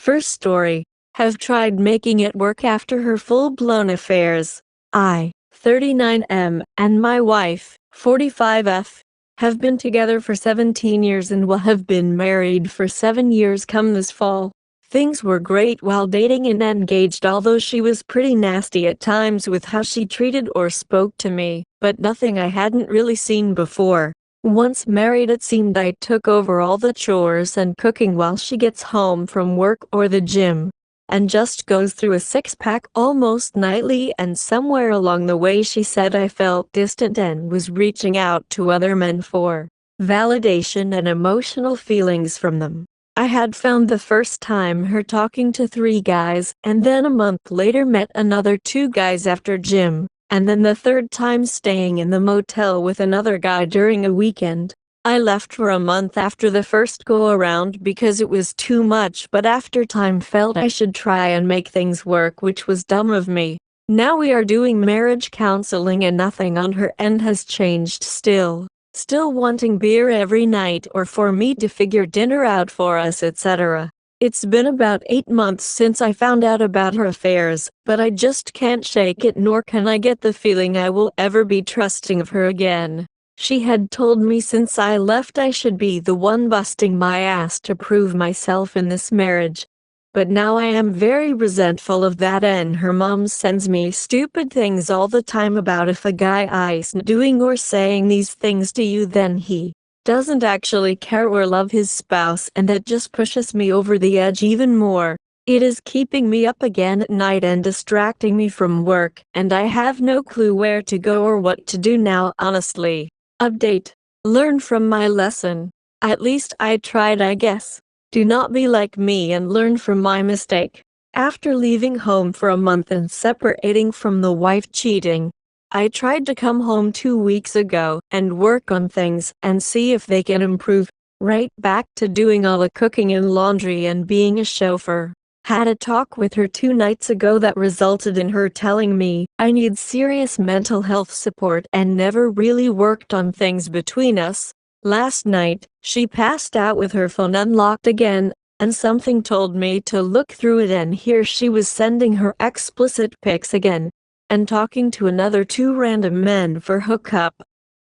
First story. Have tried making it work after her full-blown affairs. I, 39M, and my wife, 45F, have been together for 17 years and will have been married for 7 years come this fall. Things were great while dating and engaged, although she was pretty nasty at times with how she treated or spoke to me, but nothing I hadn't really seen before. Once married, it seemed I took over all the chores and cooking while she gets home from work or the gym, and just goes through a six-pack almost nightly, and somewhere along the way she said I felt distant and was reaching out to other men for validation and emotional feelings from them. I had found the first time her talking to 3 guys, and then a month later met another 2 guys after gym, and then the third time staying in the motel with another guy during a weekend. I left for a month after the first go-around because it was too much, but after time felt I should try and make things work, which was dumb of me. Now we are doing marriage counseling and nothing on her end has changed still wanting beer every night or for me to figure dinner out for us, etc. It's been about 8 months since I found out about her affairs, but I just can't shake it, nor can I get the feeling I will ever be trusting of her again. She had told me since I left I should be the one busting my ass to prove myself in this marriage. But now I am very resentful of that, and her mom sends me stupid things all the time about if a guy isn't doing or saying these things to you, then he doesn't actually care or love his spouse, and that just pushes me over the edge even more. It is keeping me up again at night and distracting me from work, and I have no clue where to go or what to do now, honestly. Update. Learn from my lesson. At least I tried, I guess. Do not be like me and learn from my mistake. After leaving home for a month and separating from the wife cheating, I tried to come home 2 weeks ago and work on things and see if they can improve. Right back to doing all the cooking and laundry and being a chauffeur. Had a talk with her 2 nights ago that resulted in her telling me I need serious mental health support and never really worked on things between us. Last night, she passed out with her phone unlocked again, and something told me to look through it, and here she was sending her explicit pics again, and talking to another 2 random men for hookup,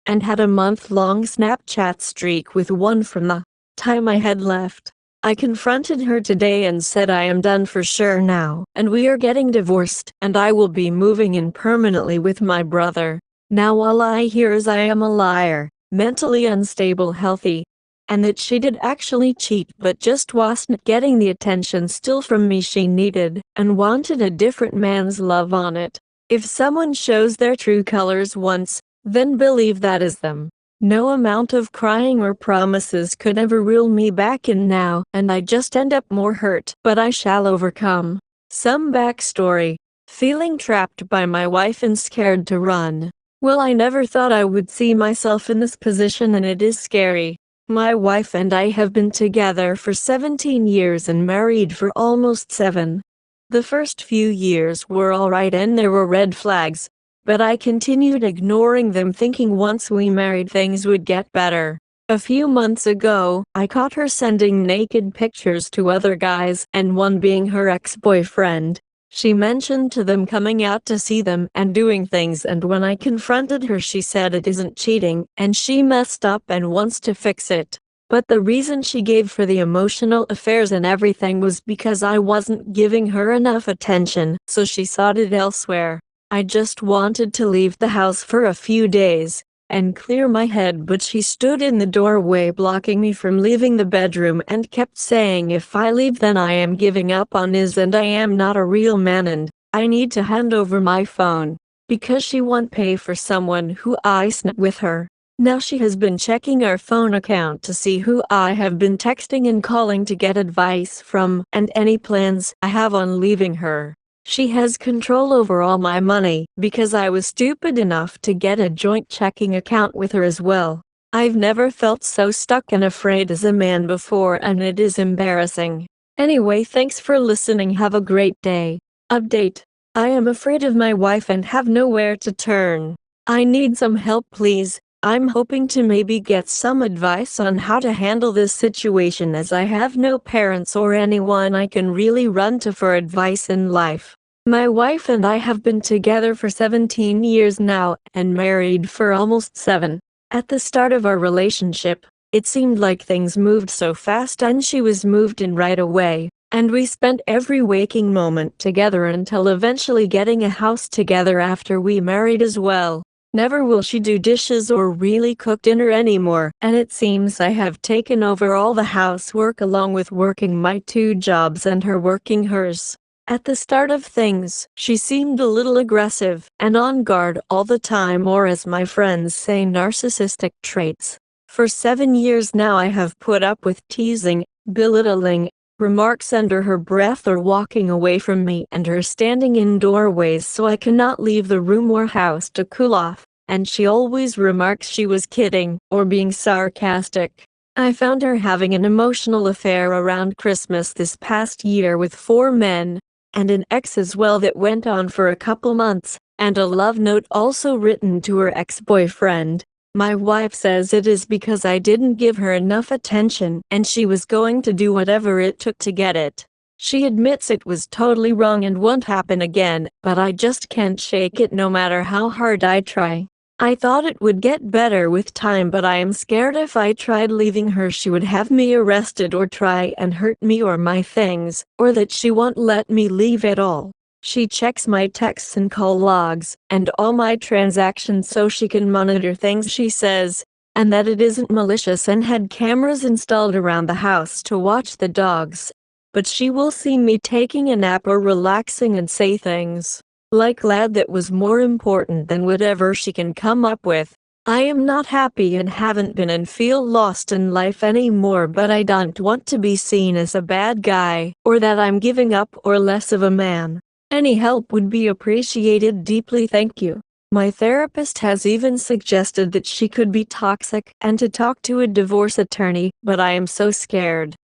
and had a month-long Snapchat streak with one from the time I had left. I confronted her today and said I am done for sure now, and we are getting divorced, and I will be moving in permanently with my brother. Now all I hear is I am a liar, mentally unstable, healthy, and that she did actually cheat but just wasn't getting the attention still from me she needed, and wanted a different man's love on it. If someone shows their true colors once, then believe that is them. No amount of crying or promises could ever reel me back in now, and I just end up more hurt, but I shall overcome. Some backstory. Feeling trapped by my wife and scared to run. Well, I never thought I would see myself in this position, and it is scary. My wife and I have been together for 17 years and married for almost 7. The first few years were alright and there were red flags, but I continued ignoring them, thinking once we married things would get better. A few months ago, I caught her sending naked pictures to other guys, and one being her ex-boyfriend. She mentioned to them coming out to see them and doing things, and when I confronted her she said it isn't cheating and she messed up and wants to fix it. But the reason she gave for the emotional affairs and everything was because I wasn't giving her enough attention, so she sought it elsewhere. I just wanted to leave the house for a few days and clear my head, but she stood in the doorway blocking me from leaving the bedroom and kept saying if I leave then I am giving up on Iz and I am not a real man and I need to hand over my phone because she won't pay for someone who I snap with her. Now she has been checking our phone account to see who I have been texting and calling to get advice from and any plans I have on leaving her. She has control over all my money because I was stupid enough to get a joint checking account with her as well. I've never felt so stuck and afraid as a man before, and it is embarrassing. Anyway, thanks for listening. Have a great day. Update. I am afraid of my wife and have nowhere to turn. I need some help, please. I'm hoping to maybe get some advice on how to handle this situation, as I have no parents or anyone I can really run to for advice in life. My wife and I have been together for 17 years now and married for almost 7. At the start of our relationship, it seemed like things moved so fast and she was moved in right away, and we spent every waking moment together until eventually getting a house together after we married as well. Never will she do dishes or really cook dinner anymore, and it seems I have taken over all the housework along with working my 2 jobs and her working hers. At the start of things, she seemed a little aggressive and on guard all the time, or as my friends say, narcissistic traits. For 7 years now I have put up with teasing, belittling, remarks under her breath or walking away from me, and her standing in doorways so I cannot leave the room or house to cool off, and she always remarks she was kidding or being sarcastic. I found her having an emotional affair around Christmas this past year with 4 men, and an ex as well that went on for a couple months, and a love note also written to her ex-boyfriend. My wife says it is because I didn't give her enough attention and she was going to do whatever it took to get it. She admits it was totally wrong and won't happen again, but I just can't shake it no matter how hard I try. I thought it would get better with time, but I am scared if I tried leaving her she would have me arrested or try and hurt me or my things, or that she won't let me leave at all. She checks my texts and call logs, and all my transactions so she can monitor things, she says, and that it isn't malicious, and had cameras installed around the house to watch the dogs. But she will see me taking a nap or relaxing and say things like glad that was more important than whatever she can come up with. I am not happy and haven't been and feel lost in life anymore, but I don't want to be seen as a bad guy, or that I'm giving up or less of a man. Any help would be appreciated deeply, thank you. My therapist has even suggested that she could be toxic and to talk to a divorce attorney, but I am so scared.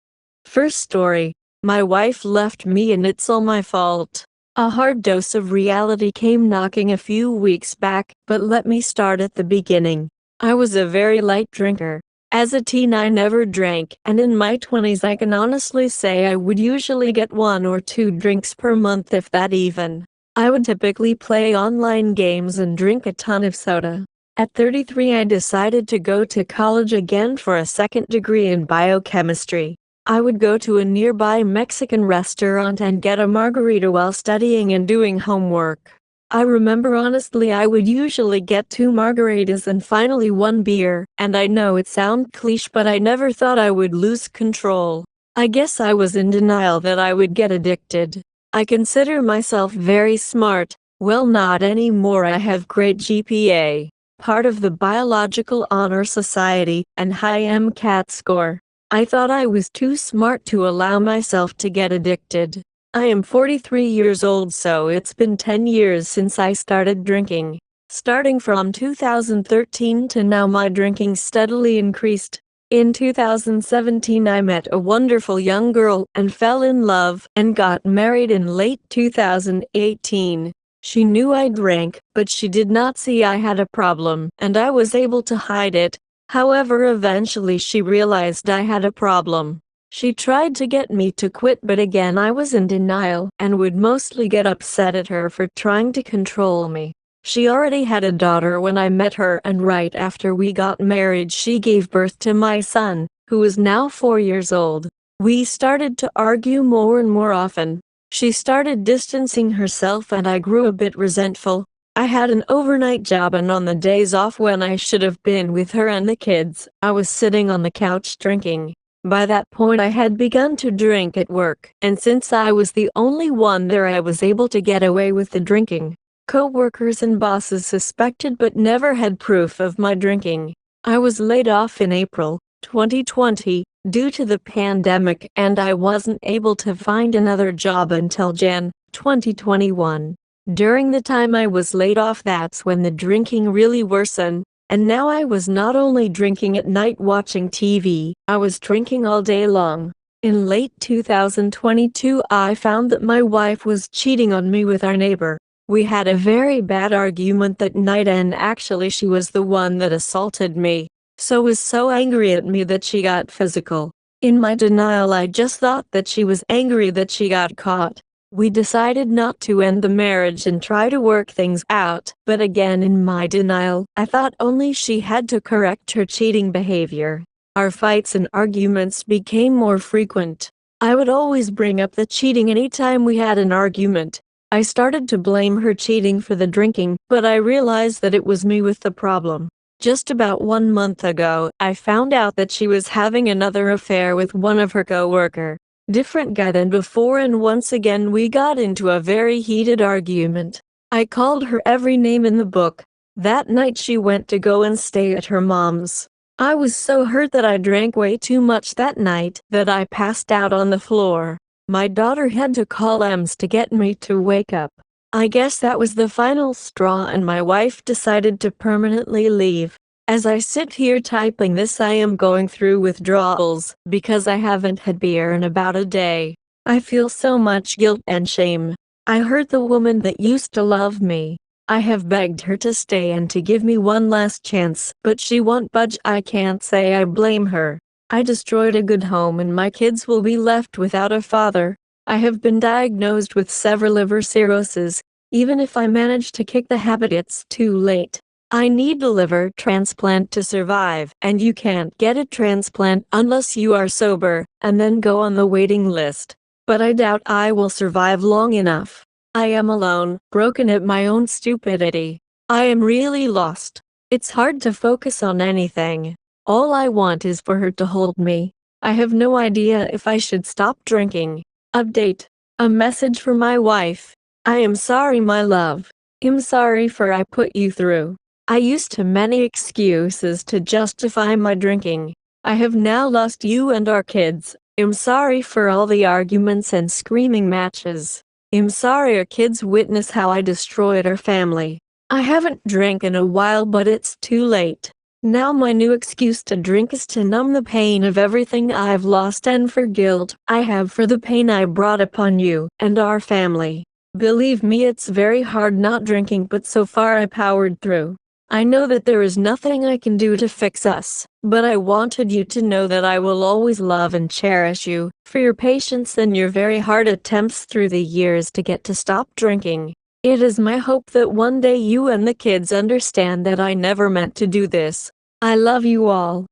First story. My wife left me and it's all my fault. A hard dose of reality came knocking a few weeks back, but let me start at the beginning. I was a very light drinker. As a teen I never drank, and in my 20s I can honestly say I would usually get 1 or 2 drinks per month, if that even. I would typically play online games and drink a ton of soda. At 33 I decided to go to college again for a second degree in biochemistry. I would go to a nearby Mexican restaurant and get a margarita while studying and doing homework. I remember honestly I would usually get 2 margaritas and finally 1 beer, and I know it sounds cliché but I never thought I would lose control. I guess I was in denial that I would get addicted. I consider myself very smart. Well, not anymore. I have great GPA, part of the Biological Honor Society, and high MCAT score. I thought I was too smart to allow myself to get addicted. I am 43 years old, so it's been 10 years since I started drinking. Starting from 2013 to now, my drinking steadily increased. In 2017 I met a wonderful young girl and fell in love and got married in late 2018. She knew I drank, but she did not see I had a problem, and I was able to hide it. However, eventually she realized I had a problem. She tried to get me to quit, but again I was in denial and would mostly get upset at her for trying to control me. She already had a daughter when I met her, and right after we got married she gave birth to my son, who is now 4 years old. We started to argue more and more often. She started distancing herself and I grew a bit resentful. I had an overnight job, and on the days off when I should have been with her and the kids, I was sitting on the couch drinking. By that point I had begun to drink at work, and since I was the only one there I was able to get away with the drinking. Co-workers and bosses suspected but never had proof of my drinking. I was laid off in April 2020 due to the pandemic, and I wasn't able to find another job until Jan 2021. During the time I was laid off, that's when the drinking really worsened, and now I was not only drinking at night watching TV, I was drinking all day long. In late 2022 I found that my wife was cheating on me with our neighbor. We had a very bad argument that night, and actually she was the one that assaulted me. Was so angry at me that she got physical. In my denial, I just thought that she was angry that she got caught. We decided not to end the marriage and try to work things out, but again in my denial, I thought only she had to correct her cheating behavior. Our fights and arguments became more frequent. I would always bring up the cheating anytime we had an argument. I started to blame her cheating for the drinking, but I realized that it was me with the problem. Just about 1 month ago, I found out that she was having another affair with one of her co-worker. Different guy than before, and once again we got into a very heated argument. I called her every name in the book. That night she went to go and stay at her mom's. I was so hurt that I drank way too much that night that I passed out on the floor. My daughter had to call EMS to get me to wake up. I guess that was the final straw, and my wife decided to permanently leave. As I sit here typing this, I am going through withdrawals because I haven't had beer in about a day. I feel so much guilt and shame. I hurt the woman that used to love me. I have begged her to stay and to give me one last chance, but she won't budge. I can't say I blame her. I destroyed a good home, and my kids will be left without a father. I have been diagnosed with severe liver cirrhosis. Even if I manage to kick the habit, it's too late. I need a liver transplant to survive, and you can't get a transplant unless you are sober, and then go on the waiting list. But I doubt I will survive long enough. I am alone, broken at my own stupidity. I am really lost. It's hard to focus on anything. All I want is for her to hold me. I have no idea if I should stop drinking. Update. A message for my wife. I am sorry, my love. I'm sorry for I put you through. I used to many excuses to justify my drinking. I have now lost you and our kids. I'm sorry for all the arguments and screaming matches. I'm sorry our kids witness how I destroyed our family. I haven't drank in a while, but it's too late. Now my new excuse to drink is to numb the pain of everything I've lost and for guilt I have for the pain I brought upon you and our family. Believe me, it's very hard not drinking, but so far I powered through. I know that there is nothing I can do to fix us, but I wanted you to know that I will always love and cherish you for your patience and your very hard attempts through the years to get to stop drinking. It is my hope that one day you and the kids understand that I never meant to do this. I love you all.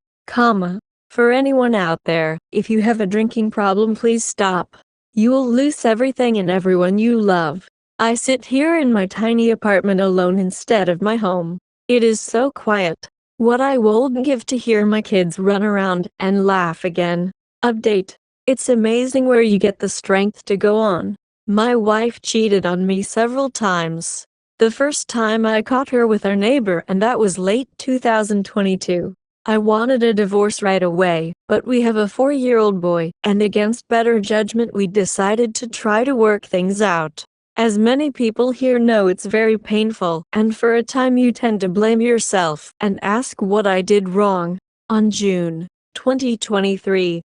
For anyone out there, if you have a drinking problem, please stop. You will lose everything and everyone you love. I sit here in my tiny apartment alone instead of my home. It is so quiet. What I wouldn't give to hear my kids run around and laugh again. Update. It's amazing where you get the strength to go on. My wife cheated on me several times. The first time I caught her with our neighbor, and that was late 2022. I wanted a divorce right away, but we have a 4-year-old boy, and against better judgment we decided to try to work things out. As many people here know, it's very painful, and for a time you tend to blame yourself and ask what I did wrong. On June 2023,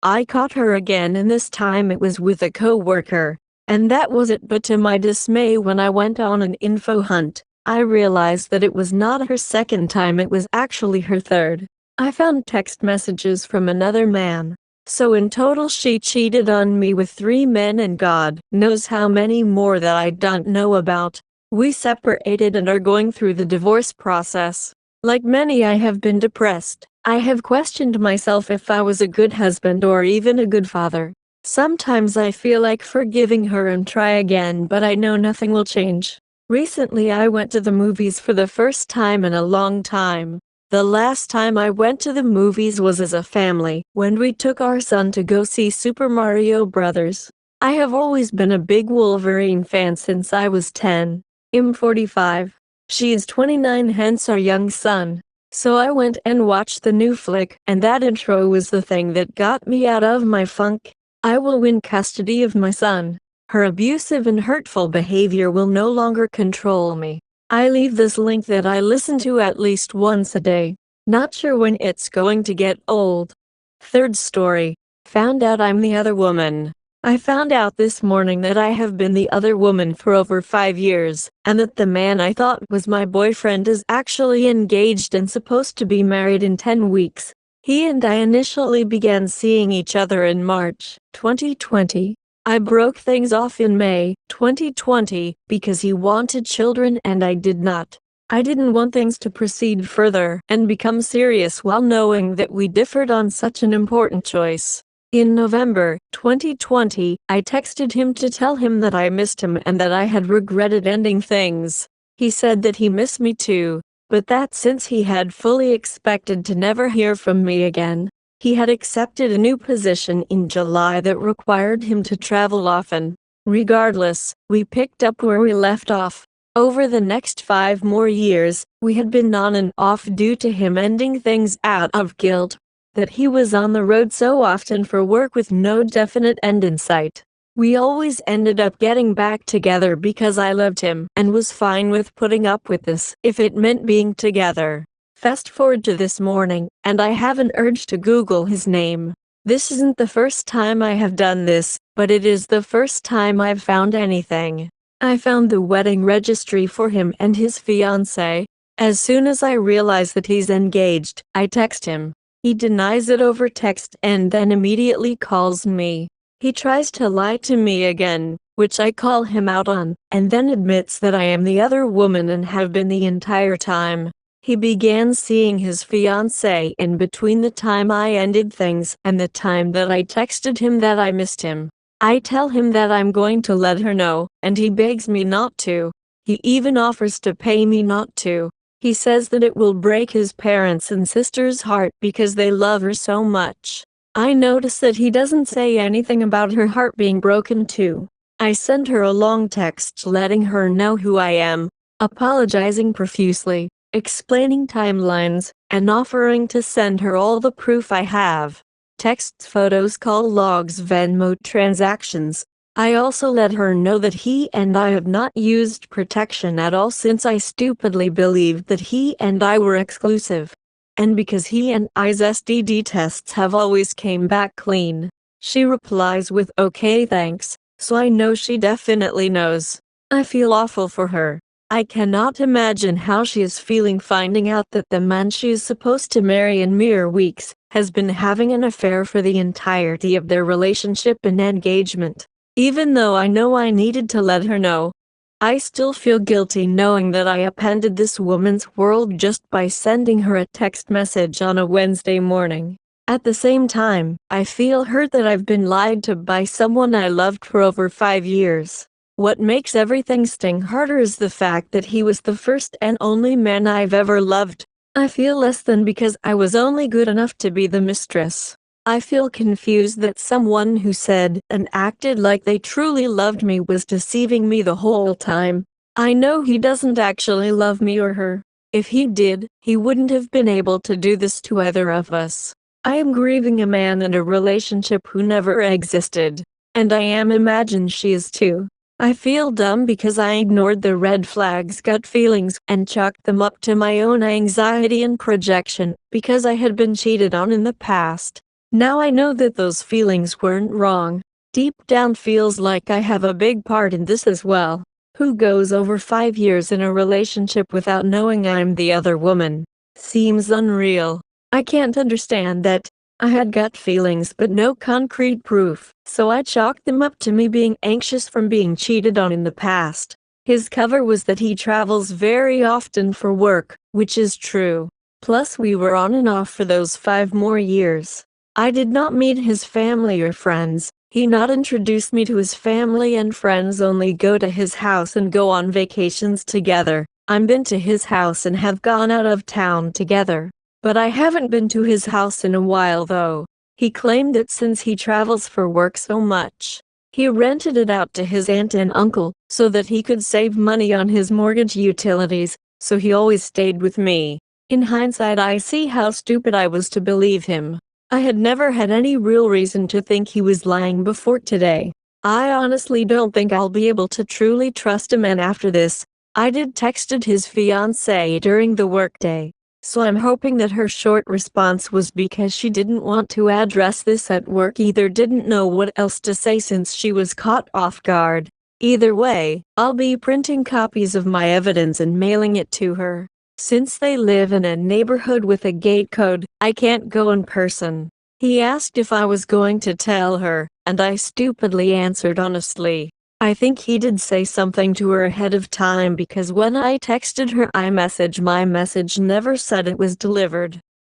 I caught her again, and this time it was with a co-worker. And that was it, but to my dismay, when I went on an info hunt, I realized that it was not her second time, it was actually her third. I found text messages from another man. So in total she cheated on me with 3 men, and God knows how many more that I don't know about. We separated and are going through the divorce process. Like many, I have been depressed. I have questioned myself if I was a good husband or even a good father. Sometimes I feel like forgiving her and try again, but I know nothing will change. Recently I went to the movies for the first time in a long time. The last time I went to the movies was as a family, when we took our son to go see Super Mario Bros. I have always been a big Wolverine fan since I was 10. I'm 45. She is 29, hence our young son. So I went and watched the new flick, and that intro was the thing that got me out of my funk. I will win custody of my son. Her abusive and hurtful behavior will no longer control me. I leave this link that I listen to at least once a day. Not sure when it's going to get old. Third story. Found out I'm the other woman. I found out this morning that I have been the other woman for over 5 years, and that the man I thought was my boyfriend is actually engaged and supposed to be married in 10 weeks. He and I initially began seeing each other in March 2020. I broke things off in May 2020 because he wanted children and I did not. I didn't want things to proceed further and become serious while knowing that we differed on such an important choice. In November 2020, I texted him to tell him that I missed him and that I had regretted ending things. He said that he missed me too, but that since he had fully expected to never hear from me again, he had accepted a new position in July that required him to travel often. Regardless, we picked up where we left off. Over the next 5 more years, we had been on and off due to him ending things out of guilt that he was on the road so often for work with no definite end in sight. We always ended up getting back together because I loved him and was fine with putting up with this if it meant being together. Fast forward to this morning, and I have an urge to Google his name. This isn't the first time I have done this, but it is the first time I've found anything. I found the wedding registry for him and his fiancée. As soon as I realize that he's engaged, I text him. He denies it over text and then immediately calls me. He tries to lie to me again, which I call him out on, and then admits that I am the other woman and have been the entire time. He began seeing his fiancée in between the time I ended things and the time that I texted him that I missed him. I tell him that I'm going to let her know, and he begs me not to. He even offers to pay me not to. He says that it will break his parents' and sister's heart because they love her so much. I notice that he doesn't say anything about her heart being broken too. I send her a long text letting her know who I am, apologizing profusely, explaining timelines, and offering to send her all the proof I have. Texts, photos, call logs, Venmo transactions. I also let her know that he and I have not used protection at all since I stupidly believed that he and I were exclusive. And because he and I's STD tests have always came back clean. She replies with okay thanks, so I know she definitely knows. I feel awful for her. I cannot imagine how she is feeling finding out that the man she is supposed to marry in mere weeks has been having an affair for the entirety of their relationship and engagement. Even though I know I needed to let her know, I still feel guilty knowing that I upended this woman's world just by sending her a text message on a Wednesday morning. At the same time, I feel hurt that I've been lied to by someone I loved for over 5 years. What makes everything sting harder is the fact that he was the first and only man I've ever loved. I feel less than because I was only good enough to be the mistress. I feel confused that someone who said and acted like they truly loved me was deceiving me the whole time. I know he doesn't actually love me or her. If he did, he wouldn't have been able to do this to either of us. I am grieving a man and a relationship who never existed. And I imagine she is too. I feel dumb because I ignored the red flags, gut feelings, and chalked them up to my own anxiety and projection because I had been cheated on in the past. Now I know that those feelings weren't wrong. Deep down feels like I have a big part in this as well. Who goes over 5 years in a relationship without knowing I'm the other woman? Seems unreal. I can't understand that. I had gut feelings but no concrete proof, so I chalked them up to me being anxious from being cheated on in the past. His cover was that he travels very often for work, which is true. Plus we were on and off for those 5 more years. I did not meet his family or friends. He not introduced me to his family and friends, only go to his house and go on vacations together. I've been to his house and have gone out of town together. But I haven't been to his house in a while though. He claimed that since he travels for work so much, he rented it out to his aunt and uncle, so that he could save money on his mortgage utilities, so he always stayed with me. In hindsight I see how stupid I was to believe him. I had never had any real reason to think he was lying before today. I honestly don't think I'll be able to truly trust a man after this. I did texted his fiancée during the workday. So I'm hoping that her short response was because she didn't want to address this at work, either didn't know what else to say since she was caught off guard. Either way, I'll be printing copies of my evidence and mailing it to her. Since they live in a neighborhood with a gate code, I can't go in person. He asked if I was going to tell her, and I stupidly answered honestly. I think he did say something to her ahead of time because when I texted her iMessage, my message never said it was delivered.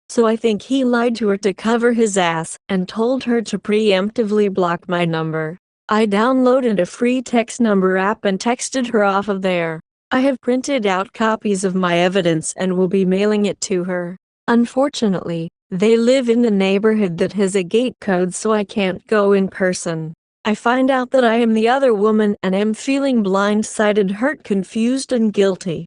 So I think he lied to her to cover his ass and told her to preemptively block my number. I downloaded a free text number app and texted her off of there. I have printed out copies of my evidence and will be mailing it to her. Unfortunately, they live in the neighborhood that has a gate code, so I can't go in person. I find out that I am the other woman and am feeling blindsided, hurt, confused, and guilty.